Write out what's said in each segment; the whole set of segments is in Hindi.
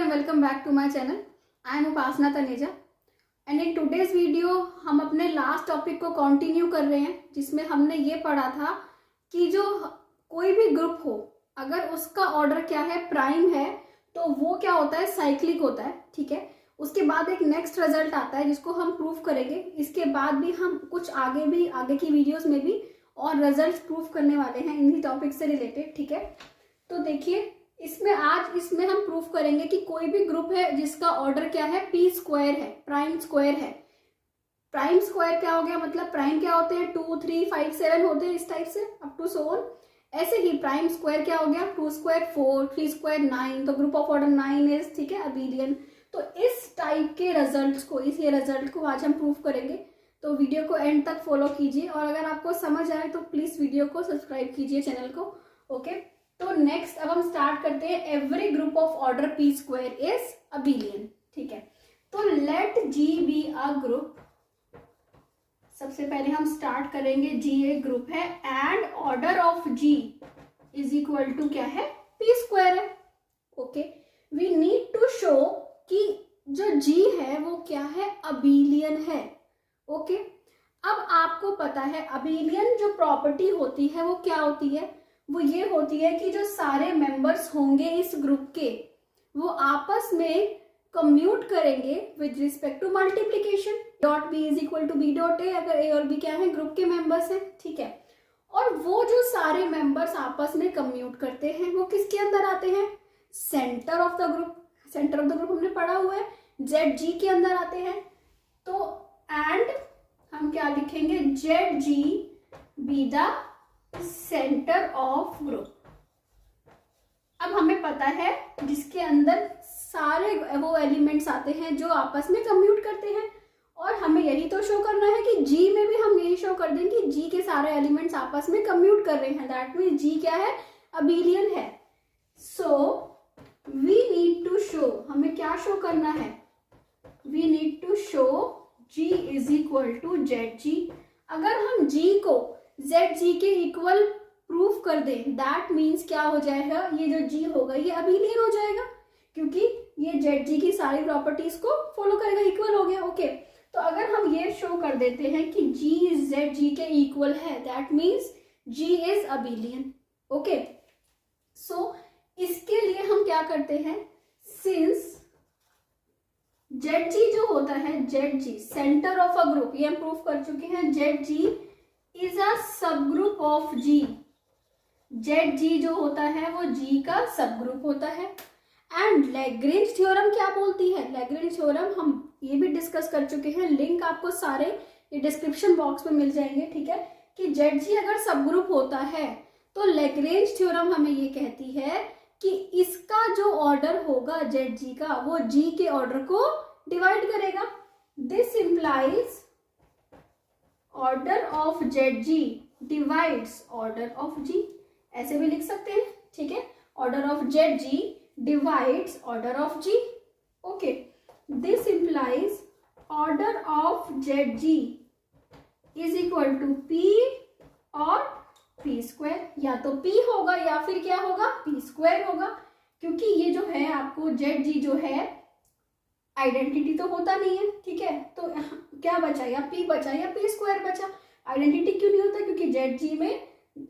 and welcome back to my channel. I am Upasana Taneja and in today's video हम अपने लास्ट टॉपिक को कंटिन्यू कर रहे हैं, जिसमें हमने ये पढ़ा था कि जो कोई भी ग्रुप हो अगर उसका ऑर्डर क्या है, प्राइम है, तो वो क्या होता है, साइक्लिक होता है। ठीक है, उसके बाद एक नेक्स्ट रिजल्ट आता है जिसको हम प्रूफ करेंगे। इसके बाद भी हम कुछ आगे की वीडियोस में भी और रिजल्ट प्रूफ करने वाले हैं इन्हीं टॉपिक से रिलेटेड। ठीक है, तो देखिए इसमें हम प्रूफ करेंगे कि कोई भी ग्रुप है जिसका ऑर्डर क्या है, पी स्क्वायर है, प्राइम स्क्वायर है। प्राइम स्क्वायर क्या हो गया, मतलब प्राइम क्या होते हैं, 2, 3, 5, 7 होते हैं, इस टाइप से अप टू सो ऑन। ऐसे ही प्राइम स्क्वायर क्या हो गया, 2 स्क्वायर 4, 3 स्क्वायर 9, तो ग्रुप ऑफ ऑर्डर 9 इज, ठीक है, अबेलियन। तो इस टाइप के रिजल्ट को आज हम प्रूफ करेंगे, तो वीडियो को एंड तक फॉलो कीजिए और अगर आपको समझ आए तो प्लीज वीडियो को सब्सक्राइब कीजिए चैनल को। ओके, तो नेक्स्ट अब हम स्टार्ट करते हैं। Every group of order P square is abelian. ठीक है, तो let G be a group. सबसे पहले हम स्टार्ट करेंगे, जी एक ग्रुप है and order of G is equal to क्या है, पी स्क्वायर है। Okay, we need to show कि जो जी है वो क्या है, अबेलियन है। ओके, अब आपको पता है अबेलियन जो प्रॉपर्टी होती है वो क्या होती है, वो ये होती है कि जो सारे मेंबर्स होंगे इस ग्रुप के वो आपस में कम्यूट करेंगे with respect to multiplication. Dot B is equal to B dot A, अगर ए और बी क्या है, ग्रुप के मेंबर्स हैं। ठीक है, और वो जो सारे मेंबर्स आपस में कम्यूट करते हैं वो किसके अंदर आते हैं, centre of the group. Centre of the group हमने पढ़ा हुआ है, जेड जी के अंदर आते हैं। तो एंड हम क्या लिखेंगे, Z G be the centre of group. अब हमें पता है जिसके अंदर सारे वो एलिमेंट्स आते हैं जो आपस में कम्यूट करते हैं, और हमें यही तो शो करना है कि जी में भी हम यही शो कर दें कि जी के सारे एलिमेंट्स आपस में कम्यूट कर रहे हैं। दैट मीन जी क्या है, अबेलियन है। So we need to show, हमें क्या शो करना है, we need to show G is equal to Z G. अगर हम जी को जेड जी के इक्वल प्रूफ कर दें, दैट मीन्स क्या हो जाएगा, ये जो जी होगा ये अबेलियन हो जाएगा, क्योंकि ये जेड जी की सारी प्रॉपर्टीज को फॉलो करेगा, इक्वल हो गया। ओके, तो अगर हम ये शो कर देते हैं कि जी जेड जी के इक्वल है, that means G is abelian. Okay, so इसके लिए हम क्या करते हैं, सिंस जेड जी जो होता है, Z G centre of a group, ये हम प्रूफ कर चुके हैं, Z G is a subgroup of ji. Z जी जो होता है वो जी का सब ग्रुप होता है। एंड लैग्रेंज थ्योरम क्या बोलती है, लैग्रेंज थ्योरम हम ये भी डिस्कस कर चुके हैं, लिंक आपको सारे ये डिस्क्रिप्शन बॉक्स में मिल जाएंगे। ठीक है, कि जेड जी अगर सब ग्रुप होता है तो लैग्रेंज थ्योरम हमें ये कहती है कि इसका जो ऑर्डर होगा जेड जी का, वो जी के ऑर्डर को डिवाइड करेगा। This implies order of Z G divides order of G, ऐसे भी लिख सकते हैं। ठीक है, order of Z G divides order of G. Okay, this implies order of Z G is equal to P और पी स्क्वायर, या तो पी होगा या फिर क्या होगा, पी स्क्वायर होगा, क्योंकि ये जो है आपको जेड जी जो है आइडेंटिटी तो होता नहीं है। ठीक है, तो क्या बचा, या पी बचा या पी स्क्वायर बचा। आइडेंटिटी क्यों नहीं होता, क्योंकि जेड जी में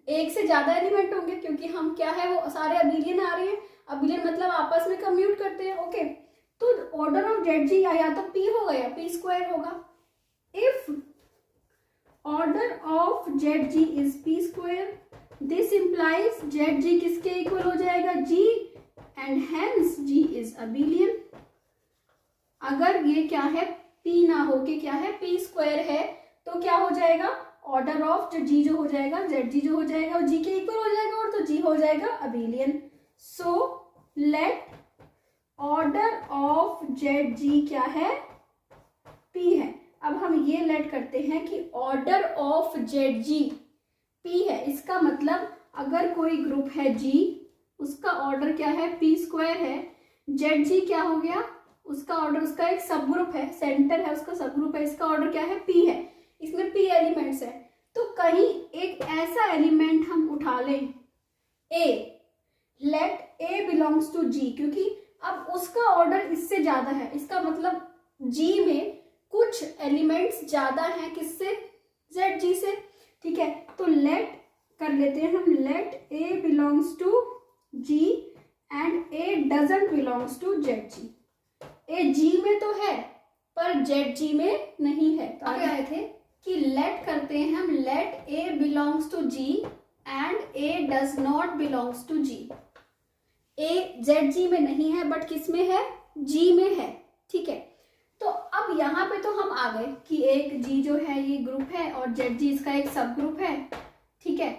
एक से ज्यादा एलिमेंट होंगे, क्योंकि हम क्या है वो सारे अबेलियन आ रहे हैं, अबेलियन मतलब आपस में कम्यूट करते हैं। ओके, तो ऑर्डर ऑफ जेड जी या तो पी होगा या पी स्क्वायर होगा। If order of Z G is P square, this implies Z G किसके इक्वल हो जाएगा, G, and hence G is abelian. अगर ये क्या है, पी ना हो के क्या है, पी स्क्वायर है, तो क्या हो जाएगा, ऑर्डर ऑफ जो जी जो हो जाएगा, जेड जी जो हो जाएगा वो जी के इक्वल हो जाएगा, और तो जी हो जाएगा abelian. So let order of Z G क्या है, पी है। अब हम ये लेट करते हैं कि order of Z G P है, इसका मतलब अगर कोई ग्रुप है जी, उसका ऑर्डर क्या है, पी स्क्वायर है, जेड जी क्या हो गया, उसका ऑर्डर, उसका एक सब ग्रुप है, सेंटर है, उसका सब ग्रुप है, इसका ऑर्डर क्या है, पी है, इसमें पी एलिमेंट्स है। तो कहीं एक ऐसा एलिमेंट हम उठा लें ए, लेट ए बिलोंग्स टू जी, क्योंकि अब उसका से ज्यादा है, इसका मतलब G में कुछ एलिमेंट्स ज्यादा हैं किससे, ZG से। ठीक है, तो लेट कर लेते हैं हम, let A belongs to G and A doesn't belongs to ZG। A G में तो है पर ZG में नहीं है। तो आगे आए थे कि लेट करते हैं हम, let A belongs to G and A does not belongs to G। A ZG में नहीं है बट किस में है, G में है। ठीक है, तो अब यहाँ पे तो हम आ गए कि एक G जो है ये ग्रुप है और ZG इसका एक सब ग्रुप है। ठीक है,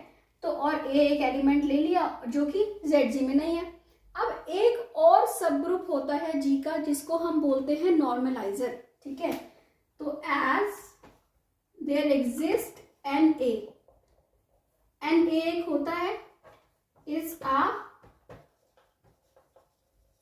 तो और A एक एलिमेंट ले लिया जो कि ZG में नहीं है। अब एक और सब ग्रुप होता है G का जिसको हम बोलते हैं नॉर्मलाइजर। ठीक है, तो as there exist NA, NA एक होता है, is a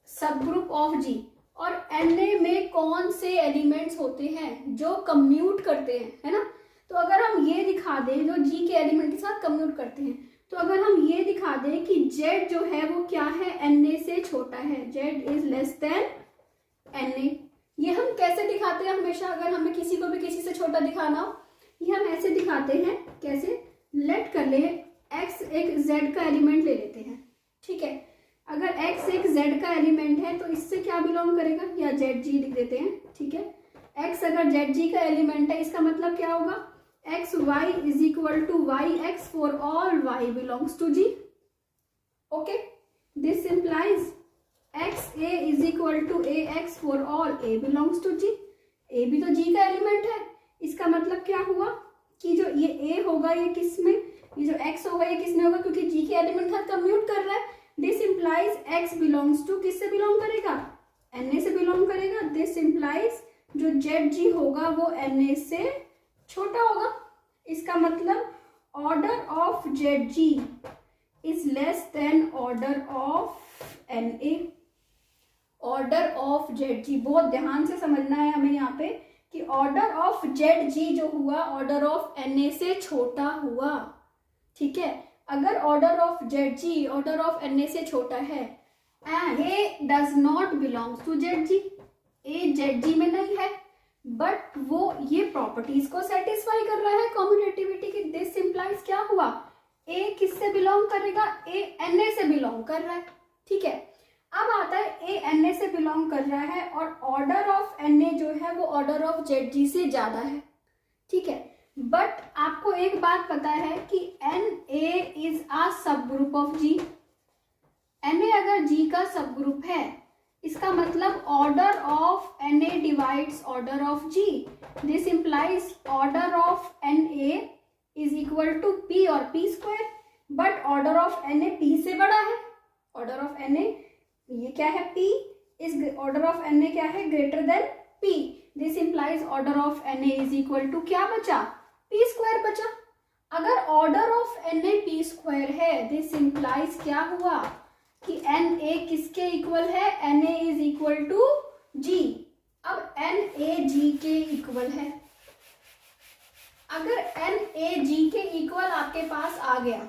subgroup of G। और Na में कौन से एलिमेंट्स होते हैं जो कम्यूट करते हैं, है ना। तो अगर हम ये दिखा दें जो G के एलिमेंट के साथ कम्यूट करते हैं, तो अगर हम ये दिखा दें कि Z जो है वो क्या है, Na से छोटा है, Z is less than Na। ये हम कैसे दिखाते हैं हमेशा, अगर हमें किसी को भी किसी से छोटा दिखाना हो, ये हम ऐसे दिखाते हैं, कैसे, लेट कर ले X एक Z का एलिमेंट ले लेते हैं। ठीक है, अगर X एक Z का एलिमेंट है तो इससे क्या बिलोंग करेगा, या ZG लिख देते हैं। ठीक है, X अगर ZG का एलिमेंट है इसका मतलब क्या होगा, XY is equal to YX for all Y belongs to G। Okay, this implies XA is equal to AX for all A belongs to G। A भी तो G का एलिमेंट है, इसका मतलब क्या हुआ कि जो ये A होगा ये किस में, ये जो X होगा ये किस में होगा, क्योंकि G के एलिमेंट साथ कम्यूट कर रहा है। This implies X belongs to किससे बिलोंग करेगा, Na से बिलोंग करेगा। दिस इंप्लाइज जो ZG होगा वो Na से छोटा होगा। इसका मतलब order of ZG is less than order of Na। Order of ZG बहुत ध्यान से समझना है हमें यहाँ पे कि ऑर्डर ऑफ ZG जो हुआ ऑर्डर ऑफ Na से छोटा हुआ। ठीक है, अगर order of ZG order of Na से छोटा है and A does not belongs to ZG, A ZG में नहीं है बट वो ये प्रॉपर्टीज को सेटिस्फाई कर रहा है कम्यूटेटिविटी की। दिस इंप्लाइज क्या हुआ, A किससे बिलोंग करेगा, A Na से बिलोंग कर रहा है। ठीक है, अब आता है A Na से बिलोंग कर रहा है और ऑर्डर ऑफ Na जो है वो ऑर्डर ऑफ ZG से ज्यादा है। ठीक है, बट आपको एक बात पता है कि Na is a subgroup of G। Na अगर G का सब ग्रुप है इसका मतलब order of Na divides order of G। This implies order of Na is equal to P और P square, but order of Na P से बड़ा है। ऑर्डर ऑफ Na ये क्या है, P is order of Na क्या है, greater than P। This implies order of Na is equal to क्या बचा, P स्क्वायर बचा। अगर order of Na P square है दिस इंप्लाइज क्या हुआ कि Na किसके इक्वल है, Na is equal to G। अब Na G के इक्वल है, अगर Na G के इक्वल आपके पास आ गया,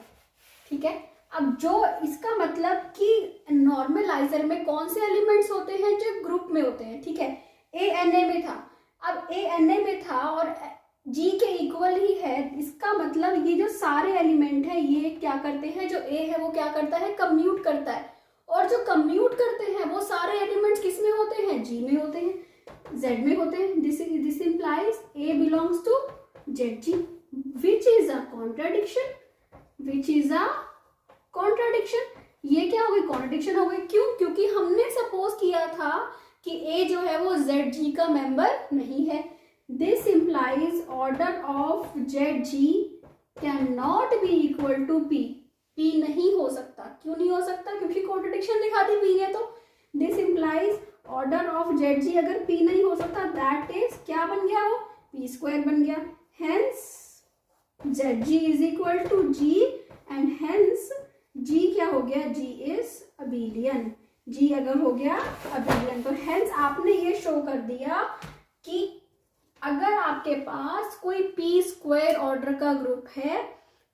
ठीक है, अब जो इसका मतलब कि नॉर्मलाइजर में कौन से एलिमेंट्स होते हैं जो ग्रुप में होते हैं। ठीक है, A Na में था, अब A Na में था और G के इक्वल ही है, इसका मतलब ये जो सारे एलिमेंट हैं ये क्या करते हैं, जो A है वो क्या करता है, कम्यूट करता है। और जो कम्यूट करते हैं वो सारे एलिमेंट्स किस में होते हैं, G में होते हैं, Z में होते हैं। This implies A belongs to ZG which is a contradiction, which is a contradiction. ये क्या हो गई, कॉन्ट्राडिक्शन हो गई। क्यों, क्योंकि हमने सपोज किया था कि A जो है वो ZG का मेंबर नहीं है। This implies order of ZG can not be equal to P। P नहीं हो सकता, क्यों नहीं हो सकता, क्योंकि कॉन्ट्राडिक्शन दिखा दी P ने। तो this implies order of ZG अगर P नहीं हो सकता दैट इज क्या बन गया, वो P स्क्वायर बन गया। Hence ZG is equal to G and hence G क्या हो गया, G इज अबेलियन। G अगर हो गया अबेलियन तो हेंस आपने ये शो कर दिया कि अगर आपके पास कोई P स्क्वायर ऑर्डर का ग्रुप है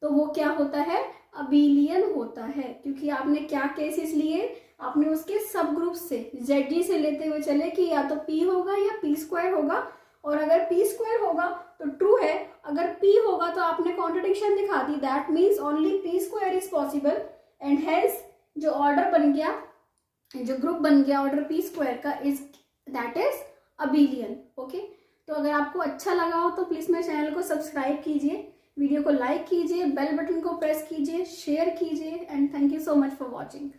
तो वो क्या होता है, अबेलियन होता है। क्योंकि आपने क्या केसेस लिए, आपने उसके सब ग्रुप से Zg से लेते हुए चले कि या तो p होगा या p स्क्वायर होगा, और अगर p स्क्वायर होगा तो ट्रू है, अगर p होगा तो आपने कॉन्ट्रडिक्शन दिखा दी, that means only p square is possible, and hence जो ऑर्डर बन गया, जो ग्रुप बन गया ऑर्डर p स्क्वायर का is that is abelian. Okay, तो अगर आपको अच्छा लगा हो तो प्लीज मेरे चैनल को सब्सक्राइब कीजिए, वीडियो को लाइक कीजिए, बेल बटन को प्रेस कीजिए, शेयर कीजिए, and thank you so much for watching.